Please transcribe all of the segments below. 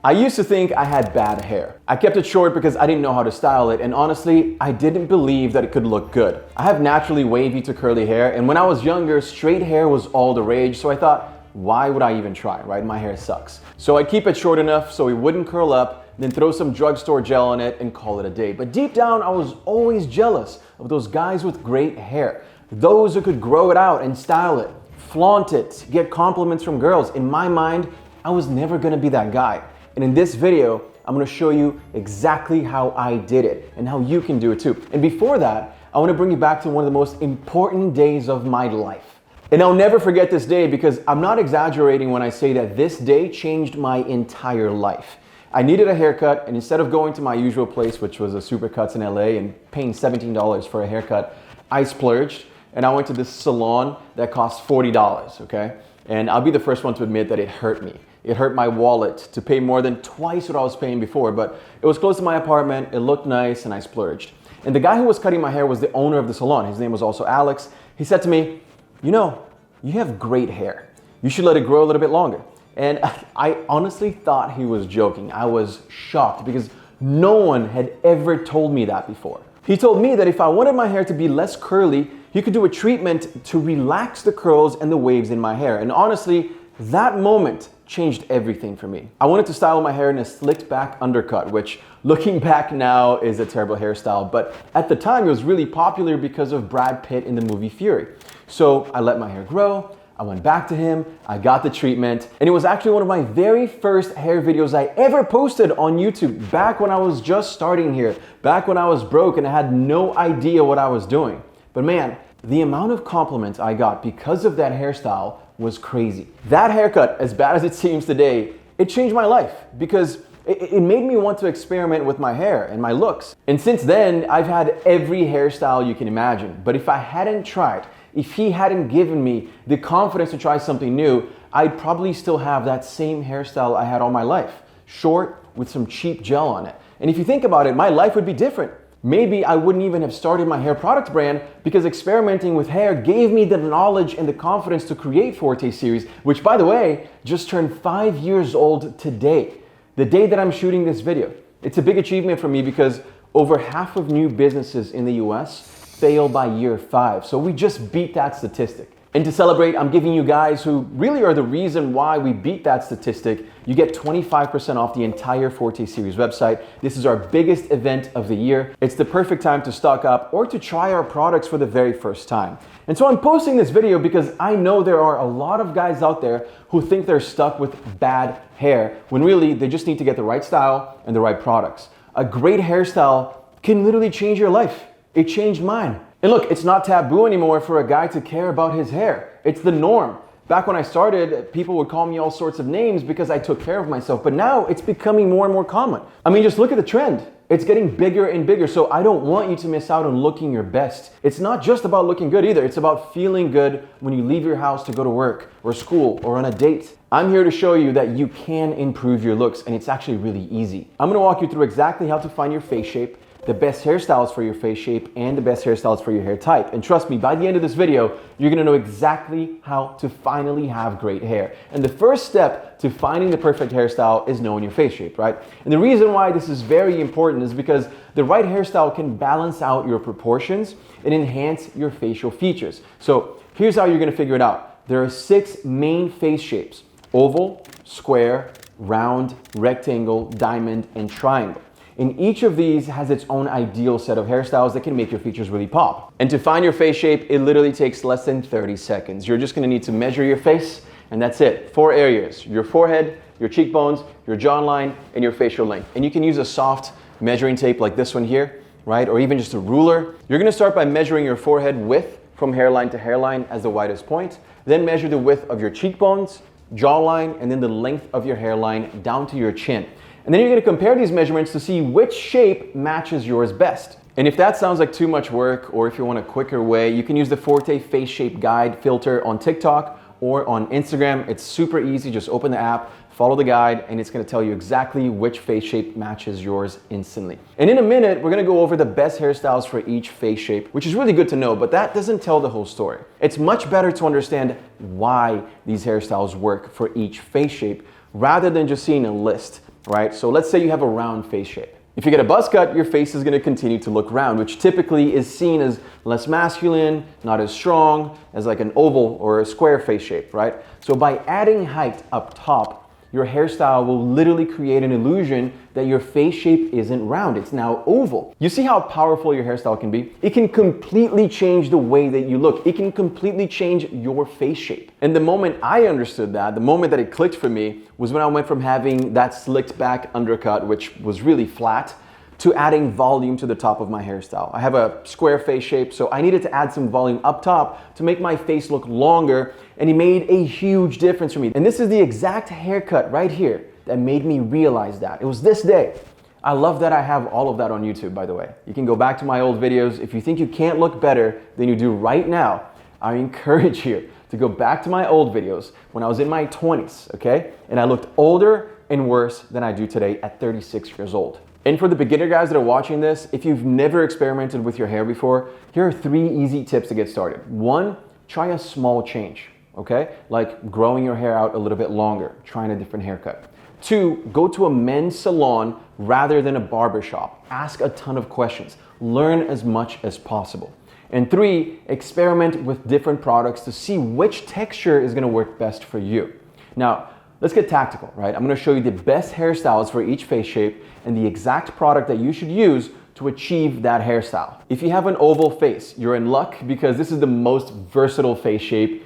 I used to think I had bad hair. I kept it short because I didn't know how to style it, and honestly, I didn't believe that it could look good. I have naturally wavy to curly hair, and when I was younger, straight hair was all the rage, so I thought, why would I even try, right? My hair sucks. So I'd keep it short enough so it wouldn't curl up, then throw some drugstore gel on it and call it a day. But deep down, I was always jealous of those guys with great hair. Those who could grow it out and style it, flaunt it, get compliments from girls. In my mind, I was never gonna be that guy. And in this video, I'm gonna show you exactly how I did it and how you can do it too. And before that, I wanna bring you back to one of the most important days of my life. And I'll never forget this day because I'm not exaggerating when I say that this day changed my entire life. I needed a haircut, and instead of going to my usual place, which was a Supercuts in LA, and paying $17 for a haircut, I splurged and I went to this salon that cost $40, okay? And I'll be the first one to admit that it hurt me. It hurt my wallet to pay more than twice what I was paying before, but it was close to my apartment, it looked nice, and I splurged. And the guy who was cutting my hair was the owner of the salon. His name was also Alex. He said to me, you know, you have great hair. You should let it grow a little bit longer. And I honestly thought he was joking. I was shocked because no one had ever told me that before. He told me that if I wanted my hair to be less curly, he could do a treatment to relax the curls and the waves in my hair. And honestly, that moment changed everything for me. I wanted to style my hair in a slicked back undercut, which looking back now is a terrible hairstyle, but at the time it was really popular because of Brad Pitt in the movie Fury. So I let my hair grow, I went back to him, I got the treatment, and it was actually one of my very first hair videos I ever posted on YouTube, back when I was just starting here, back when I was broke and I had no idea what I was doing. But man, the amount of compliments I got because of that hairstyle was crazy. That haircut, as bad as it seems today, it changed my life because it made me want to experiment with my hair and my looks. And since then, I've had every hairstyle you can imagine. But if I hadn't tried, if he hadn't given me the confidence to try something new, I'd probably still have that same hairstyle I had all my life, short with some cheap gel on it. And if you think about it, my life would be different. Maybe I wouldn't even have started my hair product brand because experimenting with hair gave me the knowledge and the confidence to create Forte series, which by the way, just turned 5 years old today, the day that I'm shooting this video. It's a big achievement for me because over half of new businesses in the US fail by year 5. So we just beat that statistic. And to celebrate, I'm giving you guys who really are the reason why we beat that statistic, you get 25% off the entire Forte series website. This is our biggest event of the year. It's the perfect time to stock up or to try our products for the very first time. And so I'm posting this video because I know there are a lot of guys out there who think they're stuck with bad hair when really they just need to get the right style and the right products. A great hairstyle can literally change your life. It changed mine. And look, it's not taboo anymore for a guy to care about his hair. It's the norm. Back when I started, people would call me all sorts of names because I took care of myself, but now it's becoming more and more common. I mean, just look at the trend. It's getting bigger and bigger, so I don't want you to miss out on looking your best. It's not just about looking good either. It's about feeling good when you leave your house to go to work or school or on a date. I'm here to show you that you can improve your looks, and it's actually really easy. I'm gonna walk you through exactly how to find your face shape, the best hairstyles for your face shape, and the best hairstyles for your hair type. And trust me, by the end of this video, you're gonna know exactly how to finally have great hair. And the first step to finding the perfect hairstyle is knowing your face shape, right? And the reason why this is very important is because the right hairstyle can balance out your proportions and enhance your facial features. So here's how you're gonna figure it out. There are 6 main face shapes: oval, square, round, rectangle, diamond, and triangle. And each of these has its own ideal set of hairstyles that can make your features really pop. And to find your face shape, it literally takes less than 30 seconds. You're just gonna need to measure your face, and that's it. 4 areas: your forehead, your cheekbones, your jawline, and your facial length. And you can use a soft measuring tape like this one here, right? Or even just a ruler. You're gonna start by measuring your forehead width from hairline to hairline as the widest point. Then measure the width of your cheekbones, jawline, and then the length of your hairline down to your chin. And then you're gonna compare these measurements to see which shape matches yours best. And if that sounds like too much work, or if you want a quicker way, you can use the Forte Face Shape Guide filter on TikTok or on Instagram. It's super easy. Just open the app, follow the guide, and it's gonna tell you exactly which face shape matches yours instantly. And in a minute, we're gonna go over the best hairstyles for each face shape, which is really good to know, but that doesn't tell the whole story. It's much better to understand why these hairstyles work for each face shape rather than just seeing a list. right? So let's say you have a round face shape. If you get a buzz cut, your face is gonna continue to look round, which typically is seen as less masculine, not as strong as like an oval or a square face shape, right? So by adding height up top, your hairstyle will literally create an illusion that your face shape isn't round, it's now oval. You see how powerful your hairstyle can be? It can completely change the way that you look. It can completely change your face shape. And the moment I understood that, the moment that it clicked for me, was when I went from having that slicked back undercut, which was really flat, to adding volume to the top of my hairstyle. I have a square face shape, so I needed to add some volume up top to make my face look longer, and it made a huge difference for me. And this is the exact haircut right here that made me realize that. It was this day. I love that I have all of that on YouTube, by the way. You can go back to my old videos. If you think you can't look better than you do right now, I encourage you to go back to my old videos when I was in my 20s, okay? And I looked older and worse than I do today at 36 years old. And for the beginner guys that are watching this, if you've never experimented with your hair before, here are 3 easy tips to get started. 1, try a small change, okay? Like growing your hair out a little bit longer, trying a different haircut. 2, go to a men's salon rather than a barber shop. Ask a ton of questions. Learn as much as possible. And 3, experiment with different products to see which texture is gonna work best for you. Now, let's get tactical, right? I'm gonna show you the best hairstyles for each face shape and the exact product that you should use to achieve that hairstyle. If you have an oval face, you're in luck because this is the most versatile face shape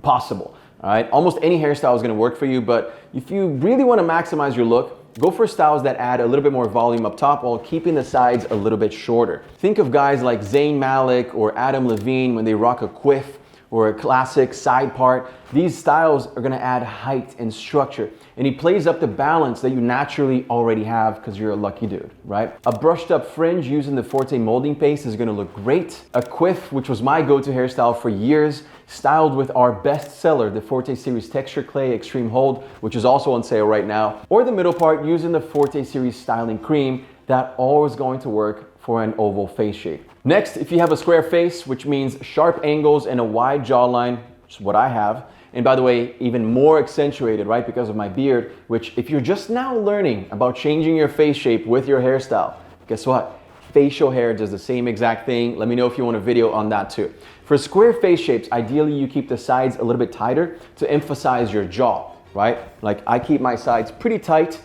possible, all right? Almost any hairstyle is gonna work for you, but if you really wanna maximize your look, go for styles that add a little bit more volume up top while keeping the sides a little bit shorter. Think of guys like Zayn Malik or Adam Levine when they rock a quiff or a classic side part. These styles are gonna add height and structure, and he plays up the balance that you naturally already have because you're a lucky dude, right? A brushed up fringe using the Forte molding paste is gonna look great. A quiff, which was my go-to hairstyle for years, styled with our best seller, the Forte Series Texture Clay Extreme Hold, which is also on sale right now. Or the middle part using the Forte Series Styling Cream, that always going to work for an oval face shape. Next, if you have a square face, which means sharp angles and a wide jawline, which is what I have, and by the way, even more accentuated, right, because of my beard, which if you're just now learning about changing your face shape with your hairstyle, guess what? Facial hair does the same exact thing. Let me know if you want a video on that too. For square face shapes, ideally you keep the sides a little bit tighter to emphasize your jaw, right? Like I keep my sides pretty tight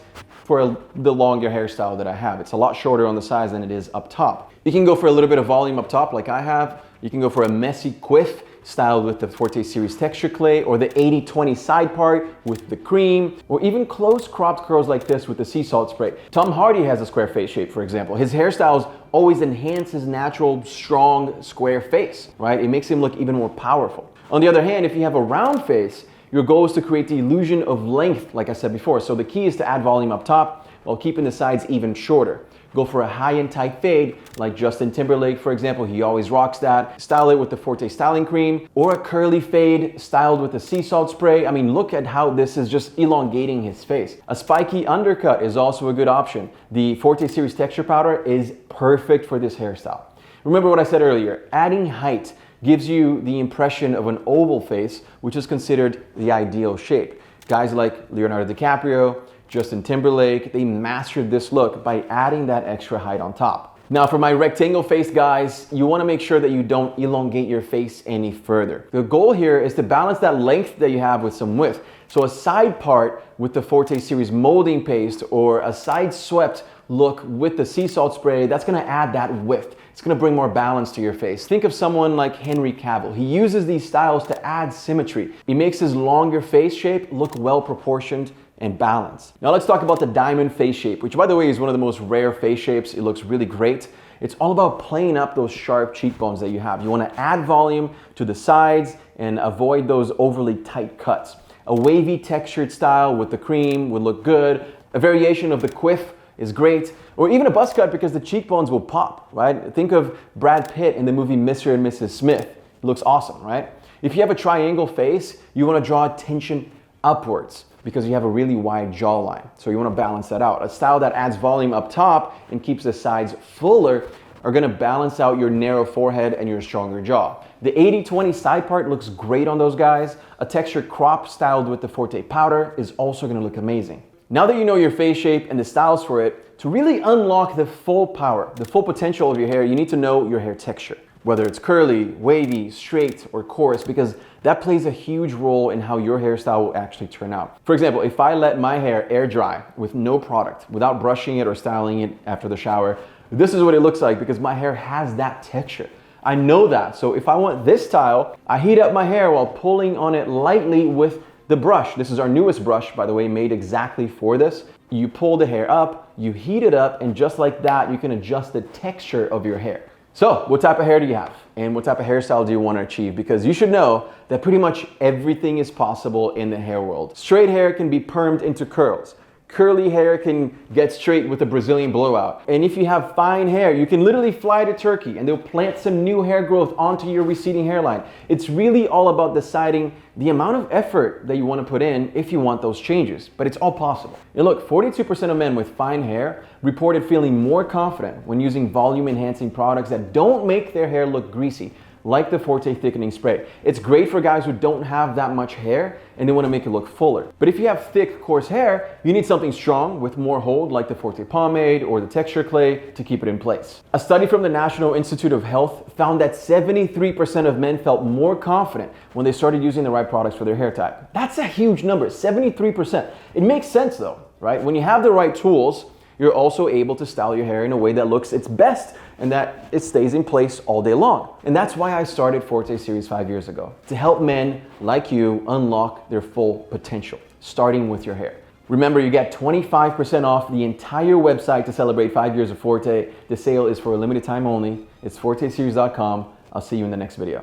for the longer hairstyle that I have. It's a lot shorter on the sides than it is up top. You can go for a little bit of volume up top like I have. You can go for a messy quiff styled with the Forte Series Texture Clay, or the 80-20 side part with the cream, or even close cropped curls like this with the sea salt spray. Tom Hardy has a square face shape, for example. His hairstyles always enhance his natural, strong, square face, right? It makes him look even more powerful. On the other hand, if you have a round face, your goal is to create the illusion of length, like I said before. So the key is to add volume up top while keeping the sides even shorter. Go for a high and tight fade, like Justin Timberlake, for example. He always rocks that. Style it with the Forte Styling Cream, or a curly fade styled with the sea salt spray. I mean, look at how this is just elongating his face. A spiky undercut is also a good option. The Forte Series Texture Powder is perfect for this hairstyle. Remember what I said earlier, adding height gives you the impression of an oval face, which is considered the ideal shape. Guys like Leonardo DiCaprio, Justin Timberlake, they mastered this look by adding that extra height on top. Now for my rectangle face guys, you wanna make sure that you don't elongate your face any further. The goal here is to balance that length that you have with some width. So a side part with the Forte Series molding paste, or a side swept look with the sea salt spray, that's gonna add that width. It's gonna bring more balance to your face. Think of someone like Henry Cavill. He uses these styles to add symmetry. He makes his longer face shape look well proportioned and balanced. Now let's talk about the diamond face shape, which by the way is one of the most rare face shapes. It looks really great. It's all about playing up those sharp cheekbones that you have. You wanna add volume to the sides and avoid those overly tight cuts. A wavy textured style with the cream would look good. A variation of the quiff is great, or even a buzz cut because the cheekbones will pop, right? Think of Brad Pitt in the movie Mr. and Mrs. Smith. It looks awesome, right? If you have a triangle face, you wanna draw attention upwards because you have a really wide jawline. So you wanna balance that out. A style that adds volume up top and keeps the sides fuller are gonna balance out your narrow forehead and your stronger jaw. The 80-20 side part looks great on those guys. A textured crop styled with the Forte powder is also gonna look amazing. Now that you know your face shape and the styles for it, to really unlock the full power, the full potential of your hair, you need to know your hair texture. Whether it's curly, wavy, straight, or coarse, because that plays a huge role in how your hairstyle will actually turn out. For example, if I let my hair air dry with no product, without brushing it or styling it after the shower, this is what it looks like because my hair has that texture. I know that, so if I want this style, I heat up my hair while pulling on it lightly with the brush. This is our newest brush, by the way, made exactly for this. You pull the hair up, you heat it up, and just like that, you can adjust the texture of your hair. So, what type of hair do you have? And what type of hairstyle do you want to achieve? Because you should know that pretty much everything is possible in the hair world. Straight hair can be permed into curls. Curly hair can get straight with a Brazilian blowout. And if you have fine hair, you can literally fly to Turkey and they'll plant some new hair growth onto your receding hairline. It's really all about deciding the amount of effort that you want to put in if you want those changes, but it's all possible. And look, 42% of men with fine hair reported feeling more confident when using volume enhancing products that don't make their hair look greasy, like the Forte thickening spray. It's great for guys who don't have that much hair and they want to make it look fuller. But if you have thick, coarse hair, you need something strong with more hold, like the Forte pomade or the texture clay to keep it in place. A study from the National Institute of Health found that 73% of men felt more confident when they started using the right products for their hair type. That's a huge number, 73%. It makes sense though, right? When you have the right tools, you're also able to style your hair in a way that looks its best and that it stays in place all day long. And that's why I started Forte Series 5 years ago, to help men like you unlock their full potential, starting with your hair. Remember, you get 25% off the entire website to celebrate 5 years of Forte. The sale is for a limited time only. It's forteseries.com. I'll see you in the next video.